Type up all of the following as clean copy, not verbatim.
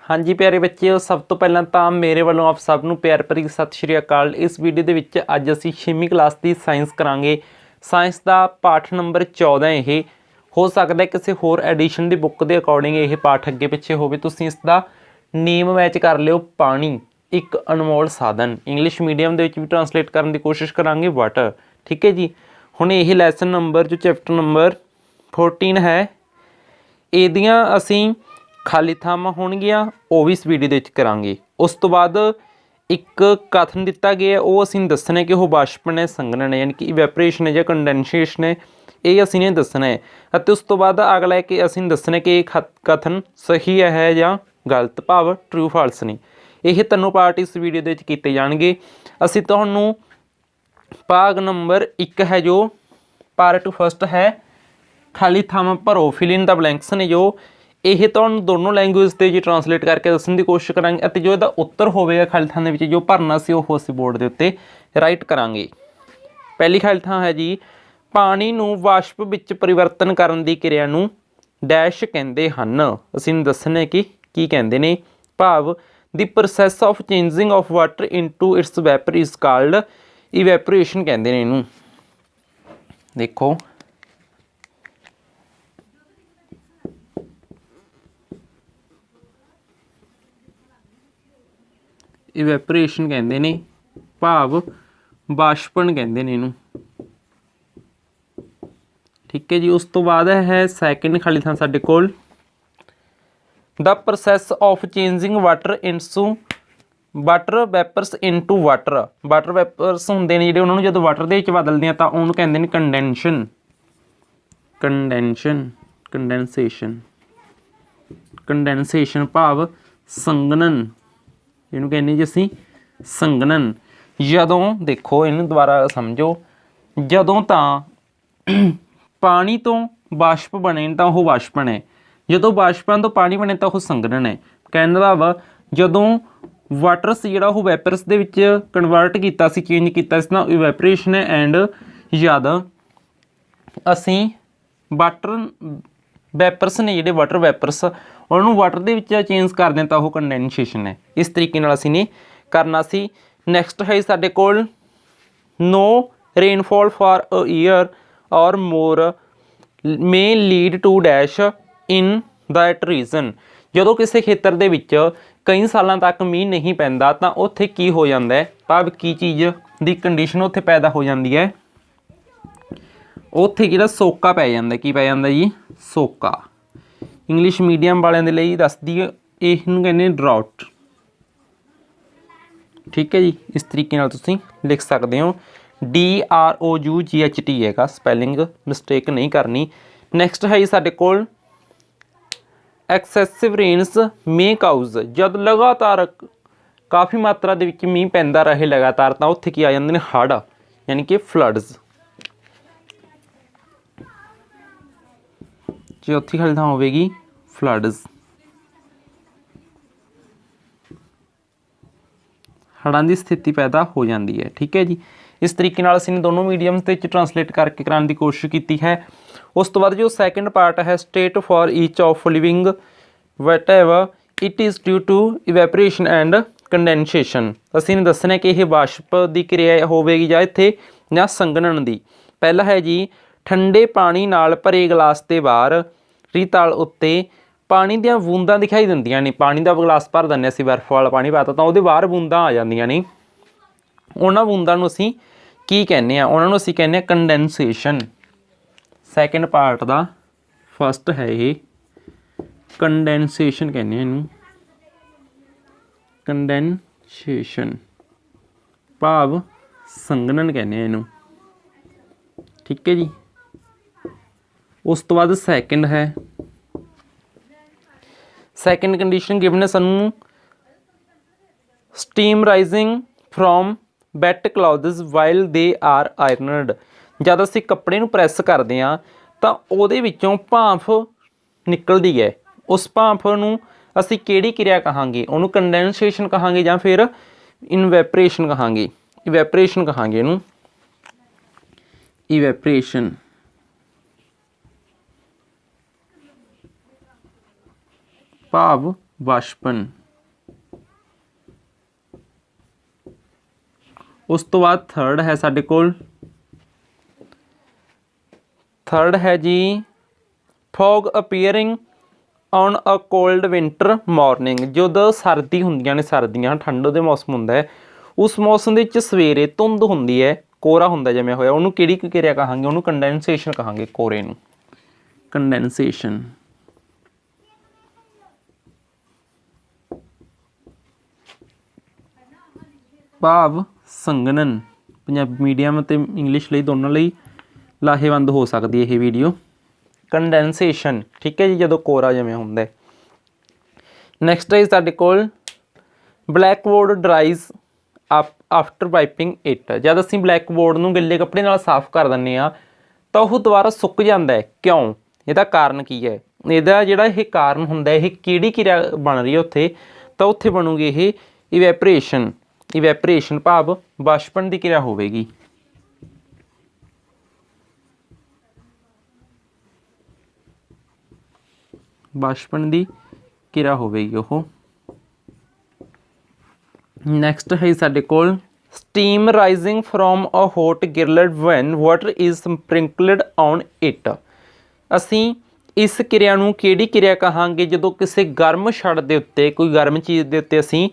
हाँ जी प्यारे बच्चे, सब तो पहला तो मेरे वालों आप सब नूं प्यार भरी सत श्री अकाल। इस वीडियो के विच अज असीं 6वीं क्लास की साइंस करांगे। साइंस का पाठ नंबर 14 ये हो सकता है किसी होर एडिशन की बुक के अकॉर्डिंग ये पाठ अगे पिछे होवे। तुसीं इसका नेम मैच कर लिओ, पानी एक अनमोल साधन। इंग्लिश मीडियम के भी ट्रांसलेट करने की कोशिश करांगे, वाटर। ठीक है जी। हुण यह लैसन नंबर जो चैप्टर नंबर 14 है, इहदियां असीं खाली थावां होणगियां वो भी इस वीडियो दे विच करांगे। उस तो बाद एक कथन दिता गया, वो असीं दसना है कि वह वाष्पन है, संघनन है, यानी कि इवैपोरेशन है या कंडेंसेशन है, ये असीं ने दसना है। अते उस तो बाद अगला है कि असीं दसना है कि ये कथन सही है या गलत, भाव ट्रू फाल्स ने। यह तीनों पार्ट इस वीडियो दे विच कीते जाणगे। असीं तुहानूं भाग नंबर 1 है जो पार्ट फस्ट है खाली थावां भरो, फिल इन द ब्लैंक्स ने, जो ਇਹ ਤੁਹਾਨੂੰ दोनों लैंगुएज के जी ट्रांसलेट करके दसण की कोशिश करांगे। ਅਤੇ जो इसका उत्तर होवेगा खाली थां दे विच जो भरना सी ਉਹ ਅਸੀਂ बोर्ड के उत्ते राइट करांगे। पहली खाली थां है जी, पानी नूं वाष्प विच परिवर्तन करन दी किरिया नूं डैश कहंदे हन। ਅਸੀਂ दसना कि की कहंदे ने, भाव the process of changing of water into its vapour is called evaporation कहंदे ने इहनूं। देखो इवैपोरेशन कहते ने, भाव वाष्पन कहते हैं इनू। ठीक है जी। उस तो बाद है सैकेंड खाली थां साडे कोल, the process of changing water into water vapours into water. Water vapours होंदे ने जिहड़े, उन्हां नूं जदों वाटर दे विच बदलदे आ तां उहनूं कहंदे ने कंडेंशन। कंडेंशन कंडेंसेशन कंडेंसेशन भाव संघनन, इनू कहने जी असीं संघनन। जदों देखो इनू दोबारा समझो, जदों तां पानी तो वाष्प बने तो वह वाष्पन है, जदों वाष्पन तो पानी बने तो वह संघनन है। कहने का भाव जदों वाटर से जिहड़ा वह वैपरस दे विच कन्वर्ट किया, चेंज किया ना, इवैपोरेशन है। एंड जद असीं वाटर वैपरस ने जिहड़े वाटर वैपरस उन्होंने वाटर दे विच चेंज कर दें तो वह कंडेंसेशन है। इस तरीके नाल असीं ने करना सी। नैक्सट है साडे कोल, no rainfall for a year or more may lead to dash in that region. जदों किसी खेतर दे विच कई सालों तक मीह नहीं पैंदा तां उत्थे की हो जाता है, भाव की चीज़ की कंडीशन उत्थे पैदा हो जाती है, उत्थे जिहड़ा सोका पै जांदा। की पै जांदा जी? सोका। इंग्लिश मीडियम वालों के लिए दस दी, इहनूं कहने ड्राउट। ठीक है जी। इस तरीके नाल तुसीं लिख सकते हो। DROUGHT है, स्पैलिंग मिसटेक नहीं करनी। नैक्सट है साडे कोल, एक्सैसिव रेन्स मे काउज। जब लगातार काफ़ी मात्रा दे विच मीह पैंदा रहे लगातार, तां उत्थे की आ जांदे ने हड़, यानी कि फ्लड्स। चौथी खाली थां होवेगी फ्लड्स, हड़ां की स्थिति पैदा हो जाती है। ठीक है जी। इस तरीके नाल असीं दोनों मीडियम्स के ट्रांसलेट करके कराने की कोशिश की है। उस तो बाद जो सैकेंड पार्ट है, state for each of living whatever it is due to evaporation and condensation. असीं दसना कि यह वाष्प की क्रिया होवेगी जां इत्थे जां संघनन की। पहला है जी, ठंडे पानी नाल भरे गिलास के बाहर रीतल उत्ते पानी दियां बूंदां दिखाई दिंदियां ने। पानी का गिलास भर दिंदे असीं, बर्फ वाला पानी पाता तो वो बाहर बूंदां आ जांदियां ने। उन्हां बूंदां नूं असीं की कहने, उन्हां नूं असीं कहने कंडेंसेशन। सैकेंड पार्ट का फस्ट है ये कंडेंसेशन कहने इनूं, कंडेंसेशन भाव संघनन कहने इनूं। ठीक है जी। उस तो बाद सैकेंड है, सैकेंड कंडीशन गिवन है सानू, steam rising from wet clothes while they are ironed. जब असीं कपड़े नूं प्रैस करते हैं तो उहदे विचों भाफ निकलती है। उस भाफ नूं असीं किहड़ी क्रिया कहांगे? उहनूं कंडेंसेशन कहांगे जां फिर इनवैपोरेशन कहांगे? Evaporation कहांगे इहनूं, evaporation. भाव वाष्पन। उस तो बाद थर्ड है साडे कोल, थर्ड है जी fog appearing on a cold winter morning. ਜਦੋਂ ਸਰਦੀ ਹੁੰਦੀਆਂ ਨੇ, ਸਰਦੀਆਂ ਠੰਡ ਦੇ ਮੌਸਮ ਹੁੰਦਾ ਹੈ, ਉਸ ਮੌਸਮ ਦੇ ਵਿੱਚ ਸਵੇਰੇ ਧੁੰਦ ਹੁੰਦੀ ਹੈ, ਕੋਰਾ ਹੁੰਦਾ ਜਮਿਆ ਹੋਇਆ, ਉਹਨੂੰ ਕਿਹੜੀ ਕਿਰਿਆ ਕਹਾਂਗੇ? ਉਹਨੂੰ ਕੰਡੈਂਸੇਸ਼ਨ ਕਹਾਂਗੇ, ਕੋਰੇ ਨੂੰ ਕੰਡੈਂਸੇਸ਼ਨ। ਭਾਵ ਸੰਘਣਨ। ਪੰਜਾਬੀ ਮੀਡੀਅਮ ਅਤੇ ਇੰਗਲਿਸ਼ ਲਈ ਦੋਨਾਂ ਲਈ ਲਾਹੇਵੰਦ ਹੋ ਸਕਦੀ ਇਹ ਵੀਡੀਓ। ਕੰਡੈਂਸੇਸ਼ਨ, ਠੀਕ ਹੈ ਜੀ, ਜਦੋਂ ਕੋਰਾ ਜਮਿਆ ਹੁੰਦਾ। ਨੈਕਸਟ ਹੈ ਸਾਡੇ ਕੋਲ ਬਲੈਕ ਬੋਰਡ ਡਰਾਈਜ਼ ਆਫਟਰ ਵਾਈਪਿੰਗ ਇਟ। ਜਦ ਅਸੀਂ ਬਲੈਕ ਬੋਰਡ ਨੂੰ ਗਿੱਲੇ ਕੱਪੜੇ ਨਾਲ ਸਾਫ਼ ਕਰ ਦਿੰਦੇ ਹਾਂ ਤਾਂ ਉਹ ਦੁਬਾਰਾ ਸੁੱਕ ਜਾਂਦਾ ਹੈ। ਕਿਉਂ? ਇਹਦਾ ਕਾਰਨ ਕੀ ਹੈ? ਇਹਦਾ ਜਿਹੜਾ ਇਹ ਕਾਰਨ ਹੁੰਦਾ, ਇਹ ਕਿਹੜੀ ਕਿਰਿਆ ਬਣ ਰਹੀ ਹੈ ਉੱਥੇ? ਤਾਂ ਉੱਥੇ ਬਣੂਗੀ ਇਹ ਇਵੈਪਰੇਸ਼ਨ। ਇਵੈਪਰੇਸ਼ਨ ਭਾਵ ਵਾਸ਼ਪਣ ਦੀ ਕਿਰਿਆ ਹੋਵੇਗੀ। ਵਾਸ਼ਪਣ ਦੀ ਕਿਰਿਆ ਹੋਵੇਗੀ ਉਹ। ਨੈਕਸਟ ਹੈ ਸਾਡੇ ਕੋਲ steam rising from a hot griddle when water is sprinkled on it. ਅਸੀਂ ਇਸ ਕਿਰਿਆ ਨੂੰ ਕਿਹੜੀ ਕਿਰਿਆ ਕਹਾਂਗੇ? ਜਦੋਂ ਕਿਸੇ ਗਰਮ ਛੜ ਦੇ ਉੱਤੇ, ਕੋਈ ਗਰਮ ਚੀਜ਼ ਦੇ ਉੱਤੇ ਅਸੀਂ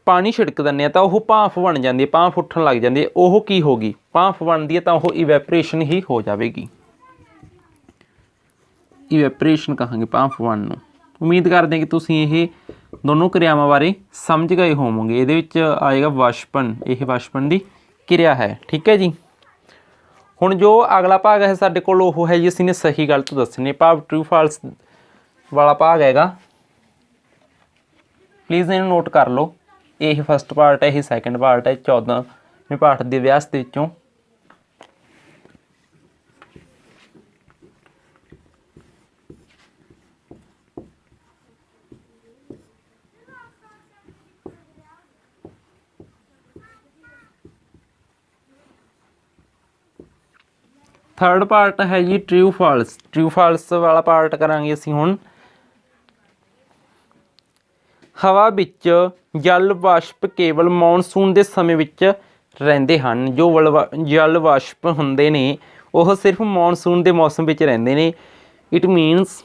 ਪਾਣੀ ਛਿੜਕ ਦਿੰਦੇ ਹਾਂ ਤਾਂ ਉਹ ਭਾਫ਼ ਬਣ ਜਾਂਦੀ ਹੈ, ਭਾਫ਼ ਉੱਠਣ ਲੱਗ ਜਾਂਦੀ ਹੈ। ਉਹ ਕੀ ਹੋ ਗਈ? ਭਾਫ਼ ਬਣਦੀ ਹੈ ਤਾਂ ਉਹ ਇਵੈਪਰੇਸ਼ਨ ਹੀ ਹੋ ਜਾਵੇਗੀ। ਇਵੈਪਰੇਸ਼ਨ ਕਹਾਂਗੇ ਭਾਫ਼ ਬਣਨ ਨੂੰ। ਉਮੀਦ ਕਰਦੇ ਹਾਂ ਕਿ ਤੁਸੀਂ ਇਹ ਦੋਨੋਂ ਕਿਰਿਆਵਾਂ ਬਾਰੇ ਸਮਝ ਗਏ ਹੋਵੋਗੇ। ਇਹਦੇ ਵਿੱਚ ਆਏਗਾ ਵਾਸ਼ਪਣ, ਇਹ ਵਾਸ਼ਪਣ ਦੀ ਕਿਰਿਆ ਹੈ, ਠੀਕ ਹੈ ਜੀ। ਹੁਣ ਜੋ ਅਗਲਾ ਭਾਗ ਹੈ ਸਾਡੇ ਕੋਲ ਉਹ ਹੈ ਜੀ, ਅਸੀਂ ਨੇ ਸਹੀ ਗਲਤ ਦੱਸਣੇ, ਭਾਵ ਟਰੂ ਫਾਲਸ ਵਾਲਾ ਭਾਗ ਹੈਗਾ। ਪਲੀਜ਼ ਇਹਨੂੰ ਨੋਟ ਕਰ ਲਓ। ਇਹ ਫਸਟ ਪਾਰਟ ਹੈ, ਇਹ ਸੈਕਿੰਡ ਪਾਰਟ ਹੈ 14ਵੇਂ ਪਾਠ ਦੇ ਅਭਿਆਸ ਦੇ ਵਿੱਚੋਂ। थर्ड पार्ट है जी ट्रू फॉल्स। ट्रू फॉल्स वाला पार्ट करांगे असीं हुण। हवा विच जल वाष्प केवल मॉनसून के समय विच रहिंदे हन। जो जल वाष्प हुंदे ने वह सिर्फ मॉनसून के मौसम विच रहिंदे ने। It means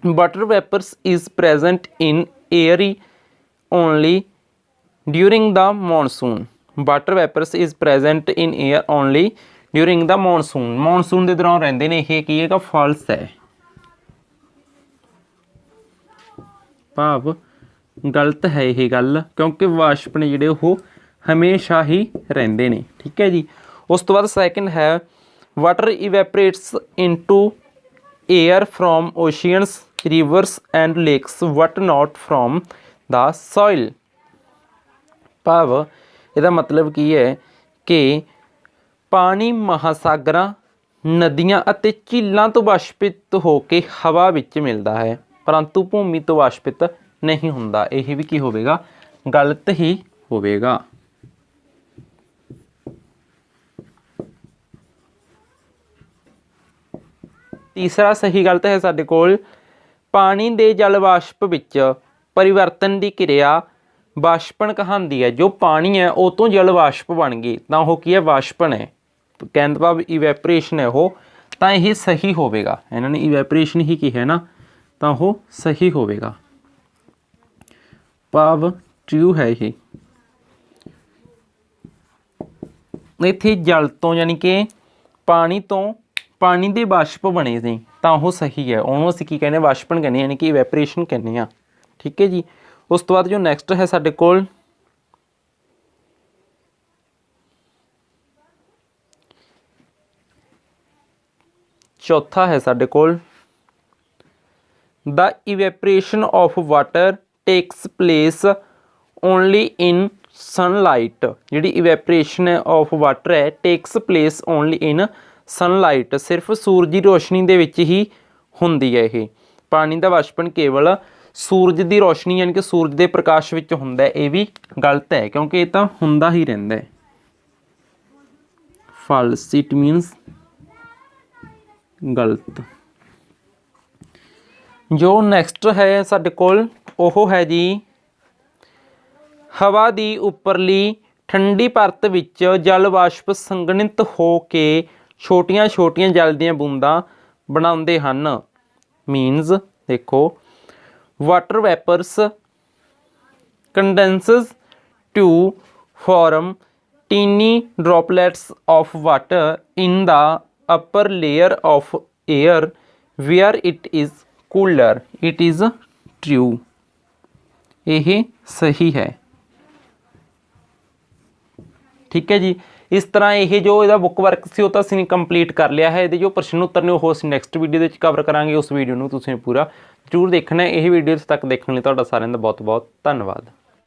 water vapours is present in air only during the monsoon. Water vapours is present in air only during the monsoon. Monsoon के दौरान रहिंदे ने। यह की है? फॉल्स है, भाव गलत है यह गल, क्योंकि वाष्प ने जिहड़े वो हमेशा ही रहिंदे ने, ठीक है जी। उस तो बाद सैकेंड है water evaporates into air from oceans rivers and lakes but not from the soil. भाव इहदा मतलब की है कि पानी महासागरां, नदियां अते झीलां तो वाष्पित होकर हवा विच मिलता है, परंतु भूमि तो वाष्पित नहीं हुंदा। यह भी की होवेगा? गलत ही होवेगा। तीसरा सही गलत है साडे कोल पानी दे जल वाष्प विच परिवर्तन की क्रिया वाष्पण कहांदी है। जो पानी है वो तो जल वाष्प बन गई तो वह की है? वाष्पण है। कहने भाव इवैपरेशन है वो, तो यह सही होवेगा। इन्होंने इवैपरेशन ही की है ना, तो वो सही होवेगा। भाव ट्रू है ये। इत्थे जल तो यानी कि पानी तो पानी दे वाष्प बने ने तो वो सही है। उन्होंने असीं की कहने? वाष्पण कहने, यानी कि इवैपरेशन कहने आ, ठीक है जी। उस तो बाद जो नैक्सट है साडे कोल चौथा है साडे कोल the evaporation of water takes place only in sunlight. जिहड़ी इवैपरेशन ऑफ वाटर है takes place only in sunlight, सिर्फ सूरजी रोशनी दे विच ही हुंदी है। ये पानी का वाष्पण केवल सूरज की रोशनी यानी कि सूरज के प्रकाश विच हुंदा है। ये भी गलत है, क्योंकि ये तो हुंदा ही रहिंदा है। फॉल्स, इट मीनस गलत। जो नैक्सट है साडे कोल ओह है जी हवा की उपरली ਠੰਡੀ ਪਰਤ ਵਿੱਚ ਜਲ ਵਾਸ਼ਪ ਸੰਘਨਿਤ ਹੋ ਕੇ ਛੋਟੀਆਂ-ਛੋਟੀਆਂ ਜਲ ਦੀਆਂ ਬੂੰਦਾਂ ਬਣਾਉਂਦੇ ਹਨ। ਮੀਨਸ ਦੇਖੋ water ਵੈਪਰਸ condenses to form teeny droplets of water in the upper layer of air where it is cooler. It is true. ਇਹ ਸਹੀ ਹੈ। ਠੀਕ ਹੈ ਜੀ। ਇਸ ਤਰ੍ਹਾਂ ਇਹ ਜੋ ਇਹਦਾ ਬੁੱਕ ਵਰਕ ਸੀ ਉਹ ਤਾਂ ਅਸੀਂ ਕੰਪਲੀਟ ਕਰ ਲਿਆ ਹੈ। ਇਹਦੇ ਜੋ ਪ੍ਰਸ਼ਨ ਉੱਤਰ ਨੇ ਉਹ ਅਸੀਂ ਨੈਕਸਟ ਵੀਡੀਓ ਦੇ ਵਿੱਚ ਕਵਰ ਕਰਾਂਗੇ। ਉਸ ਵੀਡੀਓ ਨੂੰ ਤੁਸੀਂ ਪੂਰਾ ਜ਼ਰੂਰ ਦੇਖਣਾ। ਇਹ ਵੀਡੀਓ ਤੱਕ ਦੇਖਣ ਲਈ ਤੁਹਾਡਾ ਸਾਰਿਆਂ ਦਾ ਬਹੁਤ ਬਹੁਤ ਧੰਨਵਾਦ।